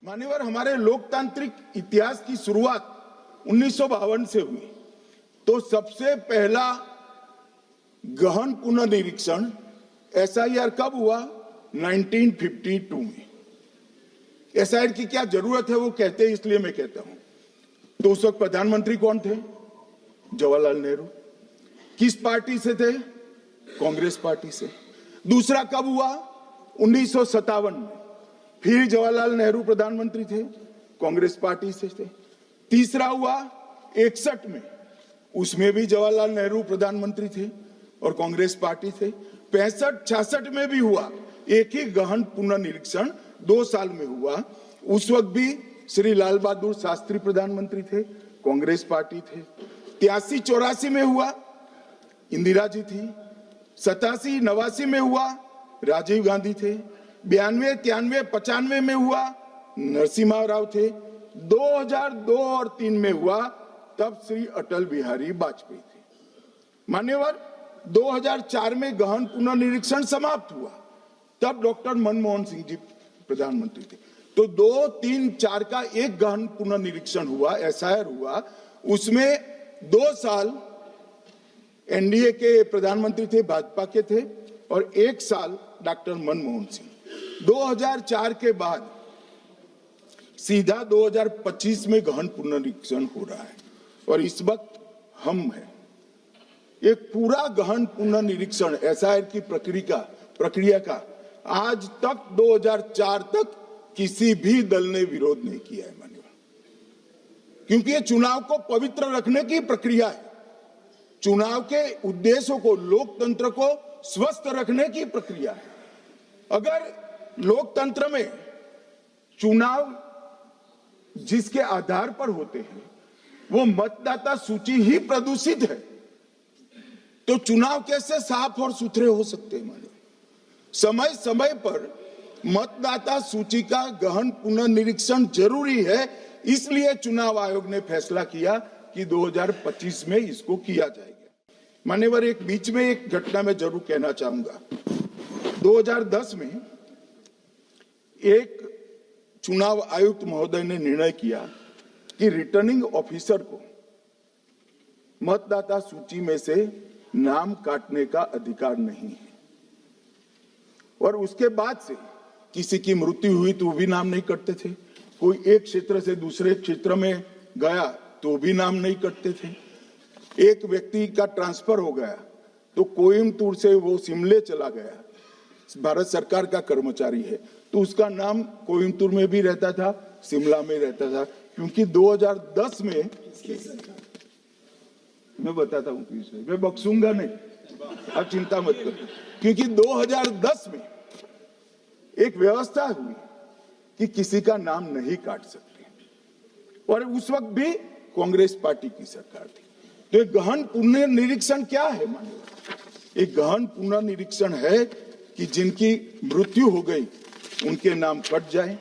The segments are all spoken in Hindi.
मान्यवर, हमारे लोकतांत्रिक इतिहास की शुरुआत 1952 से हुई। तो सबसे पहला गहन पुनर्निरीक्षण एसआईआर कब हुआ? 1952 में। एसआईआर की क्या जरूरत है वो कहते हैं, इसलिए मैं कहता हूं। तो उस वक्त प्रधानमंत्री कौन थे? जवाहरलाल नेहरू। किस पार्टी से थे? कांग्रेस पार्टी से। दूसरा कब हुआ? 1957 में। फिर जवाहरलाल नेहरू प्रधानमंत्री थे, कांग्रेस पार्टी से थे। तीसरा हुआ 61 में, उसमें भी जवाहरलाल नेहरू प्रधानमंत्री थे और कांग्रेस पार्टी थे। 65-66 में भी हुआ, एक ही गहन पुनर्निरीक्षण 2 साल में हुआ। उस वक्त भी श्री लाल बहादुर शास्त्री प्रधानमंत्री थे, कांग्रेस पार्टी थे। 83-84 में हुआ, इंदिरा जी थी। 87-89 में हुआ, राजीव गांधी थे। 92-93-95 में हुआ, नरसिम्हा राव थे। 2002 और 3 में हुआ, तब श्री अटल बिहारी वाजपेयी थे। मान्यवर, 2004 में गहन पुनर्निरीक्षण समाप्त हुआ, तब डॉक्टर मनमोहन सिंह जी प्रधानमंत्री थे। तो 2, 3, 4 का एक गहन पुनर्निरीक्षण हुआ, एसआईआर हुआ। उसमें 2 साल एनडीए के प्रधानमंत्री थे, भाजपा के थे, और 1 साल डॉक्टर मनमोहन सिंह। 2004 के बाद सीधा 2025 में गहन पुनर्निरीक्षण हो रहा है और इस वक्त हम हैं। एक पूरा गहन पुनर्निरीक्षण एसआईआर की प्रक्रिया का आज तक 2004 तक किसी भी दल ने विरोध नहीं किया है माननीय, क्योंकि ये चुनाव को पवित्र रखने की प्रक्रिया है। चुनाव के उद्देश्यों को, लोकतंत्र को स्वस्थ रखने की प्रक्रिया है। अगर लोकतंत्र में चुनाव जिसके आधार पर होते हैं वो मतदाता सूची ही प्रदूषित है, तो चुनाव कैसे साफ और सुथरे हो सकते हैं? मानो समय समय पर मतदाता सूची का गहन पुनर्निरीक्षण जरूरी है। इसलिए चुनाव आयोग ने फैसला किया कि 2025 में इसको किया जाएगा। मान्यवर, एक बीच में एक घटना मैं जरूर कहना चाहूंगा। 2010 में एक चुनाव आयुक्त महोदय ने निर्णय किया कि रिटर्निंग ऑफिसर को मतदाता सूची में से नाम काटने का अधिकार नहीं है, और उसके बाद से किसी की मृत्यु हुई तो भी नाम नहीं कटते थे, कोई एक क्षेत्र से दूसरे क्षेत्र में गया तो भी नाम नहीं कटते थे। एक व्यक्ति का ट्रांसफर हो गया तो कोयम्बटूर से वो शिमले चला गया, भारत सरकार का कर्मचारी है, तो उसका नाम कोयम्बटूर में भी रहता था, शिमला में रहता था, क्योंकि 2010 में मैं बताता हूं, मैं बख्शूंगा नहीं, आप चिंता मत करो, क्योंकि 2010 में एक व्यवस्था हुई कि किसी का नाम नहीं काट सकते, और उस वक्त भी कांग्रेस पार्टी की सरकार थी। तो एक गहन पुनर्निरीक्षण क्या है? मानिए, एक गहन पुनर्निरीक्षण है कि जिनकी मृत्यु हो गई उनके नाम कट जाए,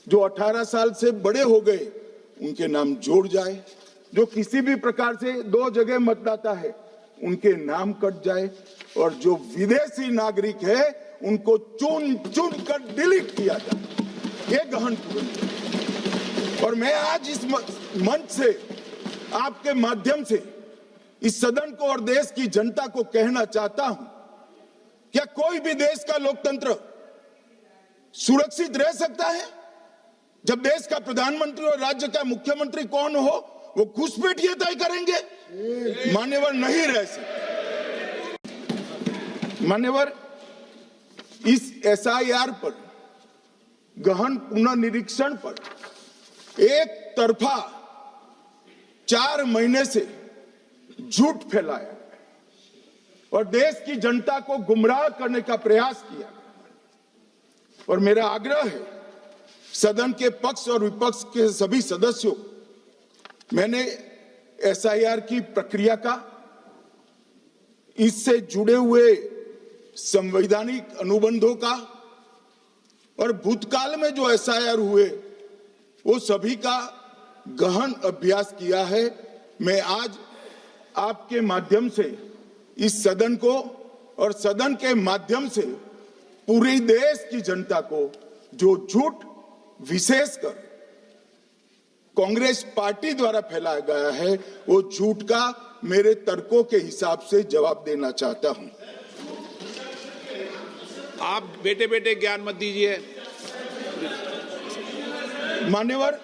जो 18 साल से बड़े हो गए उनके नाम जोड़ जाए, जो किसी भी प्रकार से 2 जगह मतदाता है उनके नाम कट जाए, और जो विदेशी नागरिक है उनको चुन चुन कर डिलीट किया जाए। ये गहन पुनर्निरीक्षण। और मैं आज इस मंच से, आपके माध्यम से इस सदन को और देश की जनता को कहना चाहता हूं, क्या कोई भी देश का लोकतंत्र सुरक्षित रह सकता है जब देश का प्रधानमंत्री और राज्य का मुख्यमंत्री कौन हो वो घुसपैठ ये तय करेंगे? मान्यवर, नहीं रह सकते। मान्यवर, इस एसआईआर पर, गहन पुनर्निरीक्षण पर एक तरफा 4 महीने से झूठ फैलाया और देश की जनता को गुमराह करने का प्रयास किया। और मेरा आग्रह है सदन के पक्ष और विपक्ष के सभी सदस्यों, मैंने एसआईआर की प्रक्रिया का, इससे जुड़े हुए संवैधानिक अनुबंधों का और भूतकाल में जो एसआईआर हुए वो सभी का गहन अभ्यास किया है। मैं आज आपके माध्यम से इस सदन को और सदन के माध्यम से पूरे देश की जनता को जो झूठ विशेषकर कांग्रेस पार्टी द्वारा फैलाया गया है, वो झूठ का मेरे तर्कों के हिसाब से जवाब देना चाहता हूं। आप बेटे बेटे ज्ञान मत दीजिए। मान्यवर,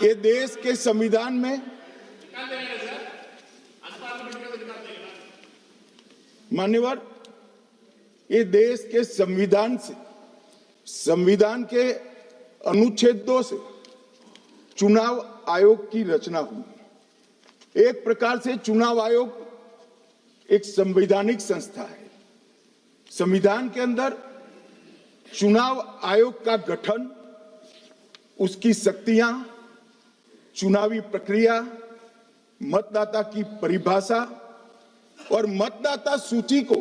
ये देश के संविधान में मान्यवर, ये देश के संविधान के अनुच्छेद 2 से चुनाव आयोग की रचना हुई। एक प्रकार से चुनाव आयोग एक संवैधानिक संस्था है। संविधान के अंदर चुनाव आयोग का गठन, उसकी शक्तियां, चुनावी प्रक्रिया, मतदाता की परिभाषा और मतदाता सूची को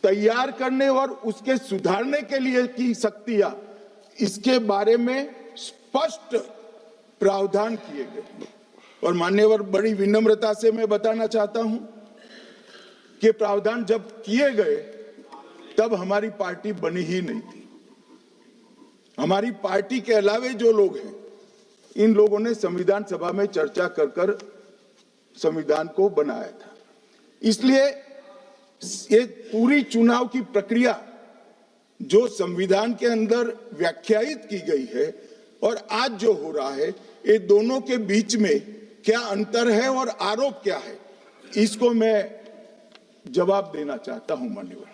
तैयार करने और उसके सुधारने के लिए की शक्तियां, इसके बारे में स्पष्ट प्रावधान किए गए। और मान्यवर, बड़ी विनम्रता से मैं बताना चाहता हूं कि प्रावधान जब किए गए तब हमारी पार्टी बनी ही नहीं थी। हमारी पार्टी के अलावे जो लोग हैं, इन लोगों ने संविधान सभा में चर्चा कर संविधान को बनाया था। इसलिए ये पूरी चुनाव की प्रक्रिया जो संविधान के अंदर व्याख्यायित की गई है और आज जो हो रहा है, ये दोनों के बीच में क्या अंतर है और आरोप क्या है, इसको मैं जवाब देना चाहता हूं। मान्यवर,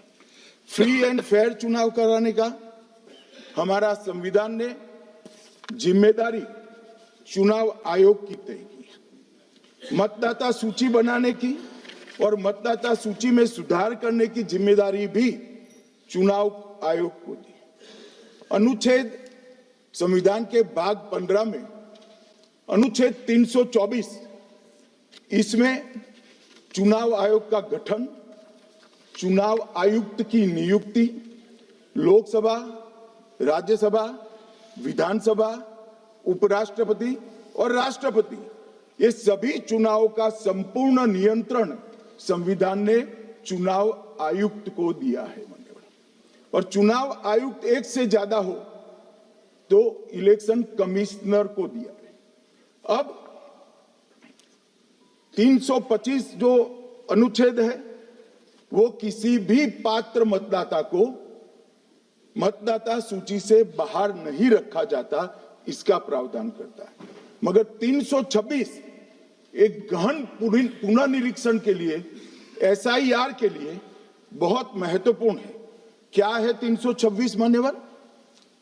फ्री एंड फेयर चुनाव कराने का हमारा संविधान ने जिम्मेदारी चुनाव आयोग की तय की। मतदाता सूची बनाने की और मतदाता सूची में सुधार करने की जिम्मेदारी भी चुनाव आयोग को दी। अनुच्छेद संविधान के भाग 15 में अनुच्छेद 324, इसमें चुनाव आयोग का गठन, चुनाव आयुक्त की नियुक्ति, लोकसभा, राज्यसभा, विधानसभा, उपराष्ट्रपति और राष्ट्रपति, ये सभी चुनाव का संपूर्ण नियंत्रण संविधान ने चुनाव आयुक्त को दिया है। और चुनाव आयुक्त एक से ज्यादा हो तो इलेक्शन कमिश्नर को दिया है। अब 325 जो अनुच्छेद है, वो किसी भी पात्र मतदाता को मतदाता सूची से बाहर नहीं रखा जाता, इसका प्रावधान करता है। मगर 326 एक गहन पुनर्निरीक्षण के लिए, SIR के लिए बहुत महत्वपूर्ण है। क्या है 326 मान्यवर?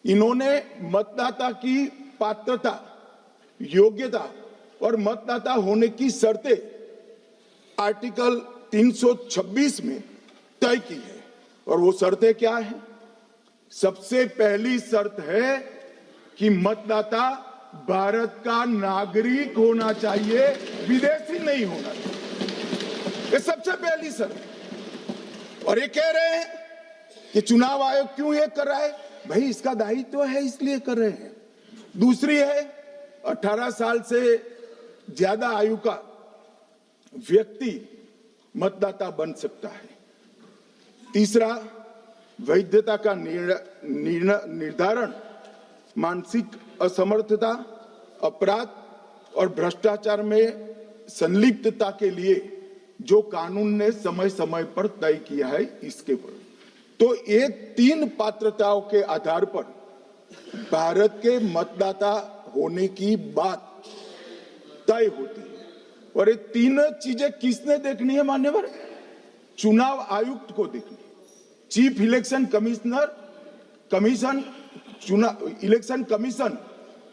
इन्होंने मतदाता की पात्रता, योग्यता और मतदाता होने की शर्तें आर्टिकल 326 में तय की है। और वो शर्तें क्या है? सबसे पहली शर्त है कि मतदाता भारत का नागरिक होना चाहिए, विदेशी नहीं होना चाहिए। ये सबसे पहली शर्त। और ये कह रहे हैं कि चुनाव आयोग क्यों ये कर रहा है? भाई, इसका दायित्व है, इसलिए कर रहे हैं। दूसरी है 18 साल से ज्यादा आयु का व्यक्ति मतदाता बन सकता है। तीसरा, वैधता का निर्धारण मानसिक असमर्थता, अपराध और भ्रष्टाचार में संलिप्तता के लिए जो कानून ने समय समय पर तय किया है, इसके पर। तो ये 3 पात्रताओं के आधार पर भारत के मतदाता होने की बात तय होती है। और ये 3 चीजें किसने देखनी है मान्यवर? चुनाव आयुक्त को देखनी है। चीफ इलेक्शन इलेक्शन कमीशन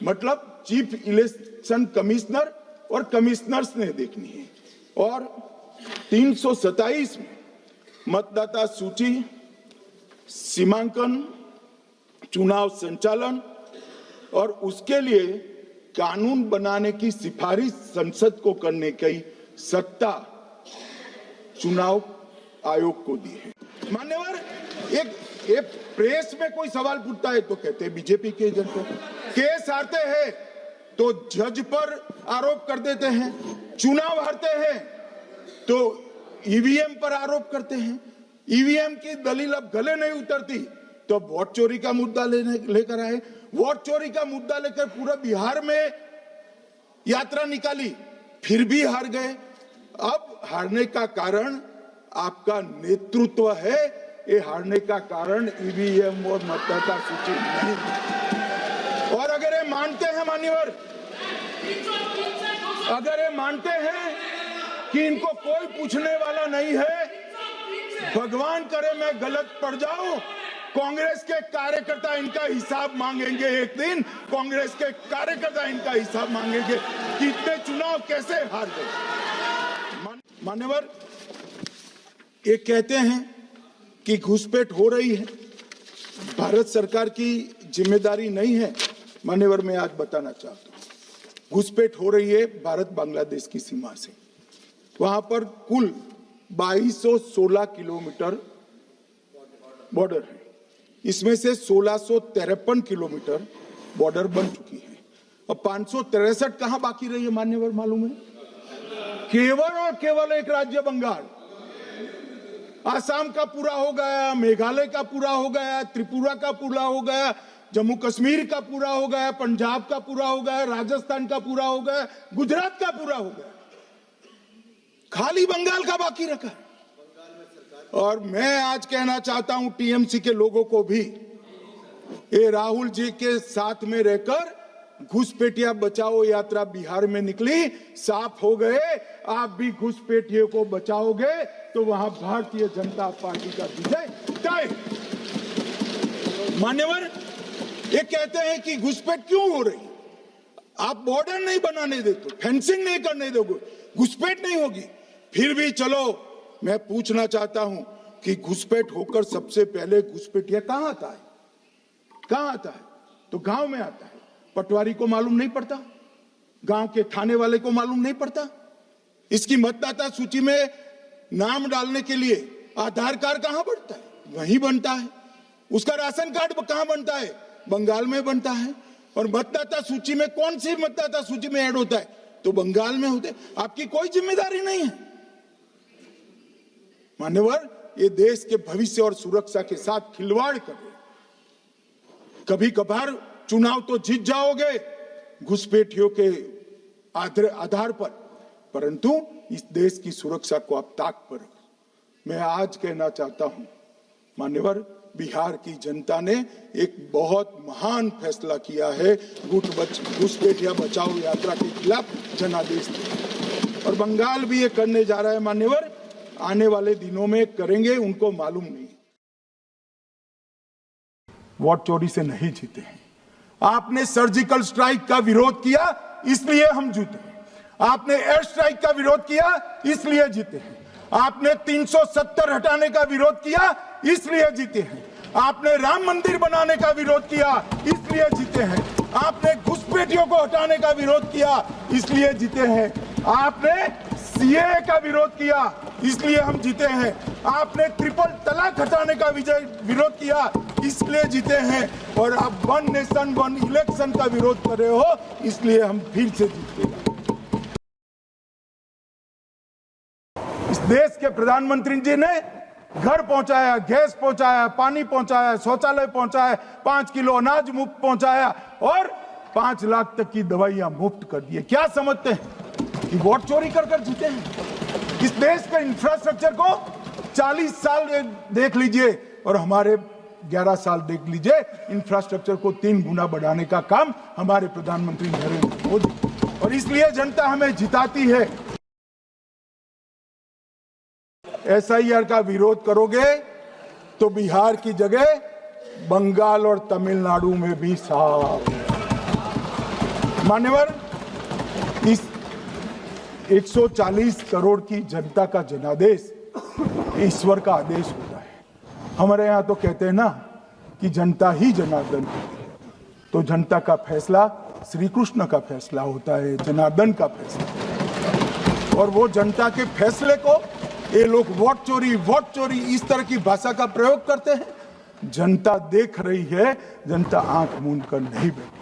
मतलब चीफ इलेक्शन कमिश्नर और कमिश्नर्स ने देखनी है। और 327 में मतदाता सूची, सीमांकन, चुनाव संचालन और उसके लिए कानून बनाने की सिफारिश संसद को करने की सत्ता चुनाव आयोग को दी है। मान्यवर, एक प्रेस में कोई सवाल पूछता है तो कहते हैं बीजेपी के एजेंट को, केस हारते हैं तो जज पर आरोप कर देते हैं, चुनाव हारते हैं तो ईवीएम पर आरोप करते हैं। ईवीएम की दलील अब गले नहीं उतरती तो वोट चोरी का मुद्दा लेकर आए, वोट चोरी का मुद्दा लेकर पूरा बिहार में यात्रा निकाली, फिर भी हार गए। अब हारने का कारण आपका नेतृत्व है, ये हारने का कारण ईवीएम और मतदाता सूची नहीं। और अगर ये मानते हैं मान्यवर, अगर ये मानते हैं कि इनको कोई पूछने वाला नहीं है, भगवान करे मैं गलत पड़ जाऊं, कांग्रेस के कार्यकर्ता इनका हिसाब मांगेंगे। एक दिन कांग्रेस के कार्यकर्ता इनका हिसाब मांगेंगे कि इतने चुनाव कैसे हार गए। मान्यवर, ये कहते हैं कि घुसपैठ हो रही है, भारत सरकार की जिम्मेदारी नहीं है। मान्यवर, मैं आज बताना चाहता हूं, घुसपैठ हो रही है भारत बांग्लादेश की सीमा से। वहां पर कुल 2216 किलोमीटर बॉर्डर है, इसमें से 1653 किलोमीटर बॉर्डर बन चुकी है और 563 कहां बाकी रही है मान्यवर मालूम है? केवल और केवल एक राज्य बंगाल। आसाम का पूरा हो गया, मेघालय का पूरा हो गया, त्रिपुरा का पूरा हो गया, जम्मू कश्मीर का पूरा हो गया, पंजाब का पूरा हो गया, राजस्थान का पूरा हो गया, गुजरात का पूरा हो गया, खाली बंगाल का बाकी रखा। और मैं आज कहना चाहता हूं टीएमसी के लोगों को भी, ये राहुल जी के साथ में रहकर घुसपैठिया बचाओ यात्रा बिहार में निकली, साफ हो गए। आप भी घुसपैठियों को बचाओगे तो वहां भारतीय जनता पार्टी का विजय तय। मान्यवर, ये कहते हैं कि घुसपैठ क्यों हो रही, आप बॉर्डर नहीं बनाने देते, फेंसिंग नहीं करने दोगे, घुसपैठ नहीं होगी। फिर भी चलो, मैं पूछना चाहता हूं कि घुसपैठ होकर सबसे पहले घुसपैठिया कहां आता है? कहां आता है? तो गांव में आता है। पटवारी को मालूम नहीं पड़ता, गांव के थाने वाले को मालूम नहीं पड़ता। इसकी मतदाता सूची में नाम डालने के लिए आधार कार्ड कहां बनता है? वहीं बनता है। उसका राशन कार्ड कहां बनता है? बंगाल में बनता है। और मतदाता सूची में कौन सी मतदाता सूची में ऐड होता है? तो बंगाल में होते। आपकी कोई जिम्मेदारी नहीं है मान्यवर, ये देश के भविष्य और सुरक्षा के साथ खिलवाड़ कर रहे। कभी कभार चुनाव तो जीत जाओगे घुसपैठियों के आधार पर, परंतु इस देश की सुरक्षा को आप ताक पर रखो। मैं आज कहना चाहता हूं मान्यवर, बिहार की जनता ने एक बहुत महान फैसला किया है, घुसपैठिया बचाओ यात्रा के खिलाफ जनादेश दिया। और बंगाल भी ये करने जा रहा है मान्यवर, आने वाले दिनों में करेंगे, उनको मालूम नहीं। वोट चोरी से नहीं जीते हैं। आपने सर्जिकल स्ट्राइक का विरोध किया, इसलिए हम जीते हैं। आपने एयर स्ट्राइक का विरोध किया, इसलिए जीते हैं। आपने 370 हटाने का विरोध किया, इसलिए जीते हैं। आपने राम मंदिर बनाने का विरोध किया, इसलिए जीते हैं। आपने घुसपैठियों को हटाने का विरोध किया, इसलिए जीते हैं। आपने सीएए का विरोध किया, इसलिए हम जीते हैं। आपने ट्रिपल तलाक हटाने का विरोध किया, इसलिए जीते हैं। और आप वन नेशन वन इलेक्शन का विरोध कर रहे हो, इसलिए हम फिर से जीते। इस देश के प्रधानमंत्री जी ने घर पहुंचाया, गैस पहुंचाया, पानी पहुंचाया, शौचालय पहुंचाया, 5 किलो अनाज मुफ्त पहुंचाया और 5 लाख तक की दवाइयां मुफ्त कर दी। क्या समझते हैं कि वोट चोरी कर जीते हैं? इस देश के इंफ्रास्ट्रक्चर को 40 साल देख लीजिए और हमारे 11 साल देख लीजिए, इंफ्रास्ट्रक्चर को 3 गुना बढ़ाने का काम हमारे प्रधानमंत्री नरेंद्र मोदी। और इसलिए जनता हमें जिताती है। एसआईआर का विरोध करोगे तो बिहार की जगह बंगाल और तमिलनाडु में भी साफ। मान्यवर, इस 140 करोड़ की जनता का जनादेश ईश्वर का आदेश होता है। हमारे यहाँ तो कहते हैं ना कि जनता ही जनार्दन होती है, तो जनता का फैसला श्री कृष्ण का फैसला होता है, जनार्दन का फैसला। और वो जनता के फैसले को ये लोग वोट चोरी इस तरह की भाषा का प्रयोग करते हैं। जनता देख रही है, जनता आंख मूंद कर नहीं बैठी।